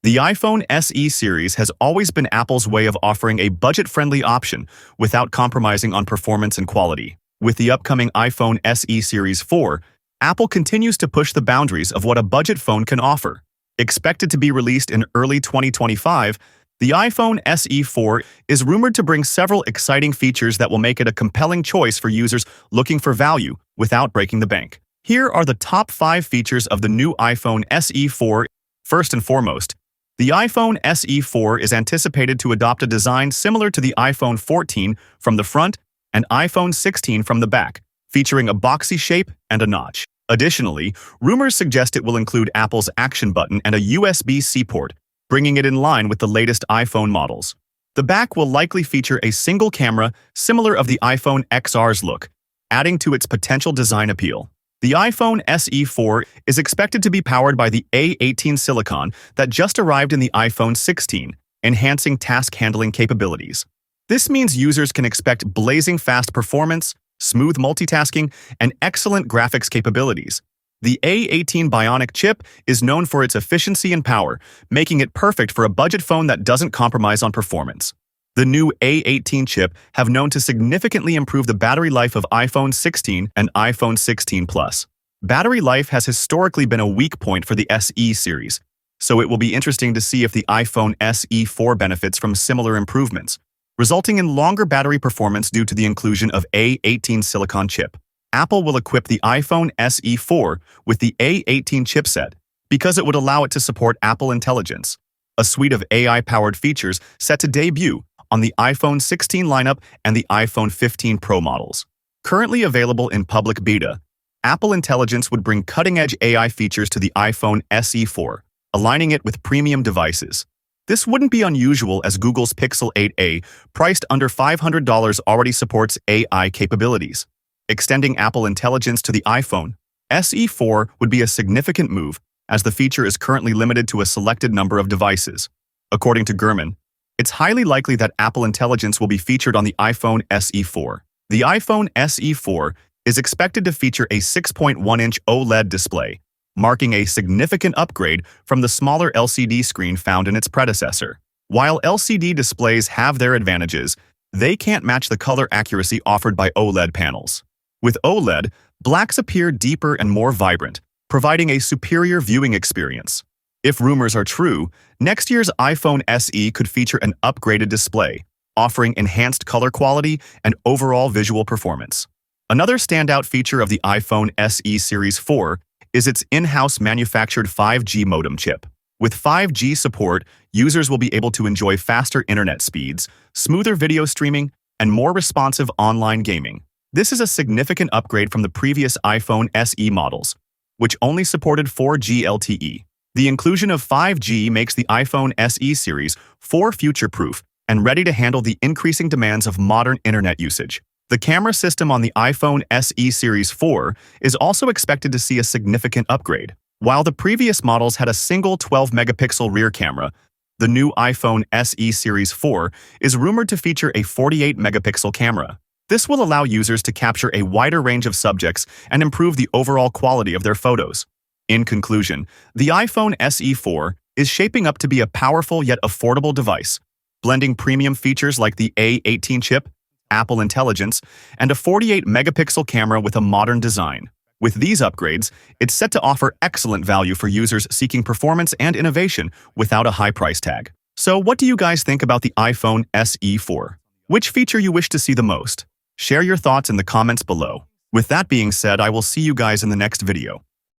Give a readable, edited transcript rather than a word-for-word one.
The iPhone SE series has always been Apple's way of offering a budget-friendly option without compromising on performance and quality. With the upcoming iPhone SE Series 4, Apple continues to push the boundaries of what a budget phone can offer. Expected to be released in early 2025, the iPhone SE 4 is rumored to bring several exciting features that will make it a compelling choice for users looking for value without breaking the bank. Here are the top 5 features of the new iPhone SE 4. First and foremost, the iPhone SE 4 is anticipated to adopt a design similar to the iPhone 14 from the front and iPhone 16 from the back, featuring a boxy shape and a notch. Additionally, rumors suggest it will include Apple's Action button and a USB-C port, bringing it in line with the latest iPhone models. The back will likely feature a single camera similar of the iPhone XR's look, adding to its potential design appeal. The iPhone SE 4 is expected to be powered by the A18 silicon that just arrived in the iPhone 16, enhancing task handling capabilities. This means users can expect blazing fast performance, smooth multitasking, and excellent graphics capabilities. The A18 Bionic chip is known for its efficiency and power, making it perfect for a budget phone that doesn't compromise on performance. The new A18 chip have known to significantly improve the battery life of iPhone 16 and iPhone 16 Plus. Battery life has historically been a weak point for the SE series, so it will be interesting to see if the iPhone SE 4 benefits from similar improvements, resulting in longer battery performance due to the inclusion of A18 silicon chip. Apple will equip the iPhone SE 4 with the A18 chipset because it would allow it to support Apple Intelligence, a suite of AI-powered features set to debut on the iPhone 16 lineup and the iPhone 15 Pro models. Currently available in public beta, Apple Intelligence would bring cutting-edge AI features to the iPhone SE 4, aligning it with premium devices. This wouldn't be unusual as Google's Pixel 8a, priced under $500, already supports AI capabilities. Extending Apple Intelligence to the iPhone SE 4 would be a significant move, as the feature is currently limited to a selected number of devices. According to Gurman, it's highly likely that Apple Intelligence will be featured on the iPhone SE 4. The iPhone SE 4 is expected to feature a 6.1-inch OLED display, marking a significant upgrade from the smaller LCD screen found in its predecessor. While LCD displays have their advantages, they can't match the color accuracy offered by OLED panels. With OLED, blacks appear deeper and more vibrant, providing a superior viewing experience. If rumors are true, next year's iPhone SE could feature an upgraded display, offering enhanced color quality and overall visual performance. Another standout feature of the iPhone SE Series 4 is its in-house manufactured 5G modem chip. With 5G support, users will be able to enjoy faster internet speeds, smoother video streaming, and more responsive online gaming. This is a significant upgrade from the previous iPhone SE models, which only supported 4G LTE. The inclusion of 5G makes the iPhone SE series 4 future-proof and ready to handle the increasing demands of modern internet usage. The camera system on the iPhone SE Series 4 is also expected to see a significant upgrade. While the previous models had a single 12-megapixel rear camera, the new iPhone SE Series 4 is rumored to feature a 48-megapixel camera. This will allow users to capture a wider range of subjects and improve the overall quality of their photos. In conclusion, the iPhone SE 4 is shaping up to be a powerful yet affordable device, blending premium features like the A18 chip, Apple Intelligence, and a 48-megapixel camera with a modern design. With these upgrades, it's set to offer excellent value for users seeking performance and innovation without a high price tag. So what do you guys think about the iPhone SE 4? Which feature you wish to see the most? Share your thoughts in the comments below. With that being said, I will see you guys in the next video.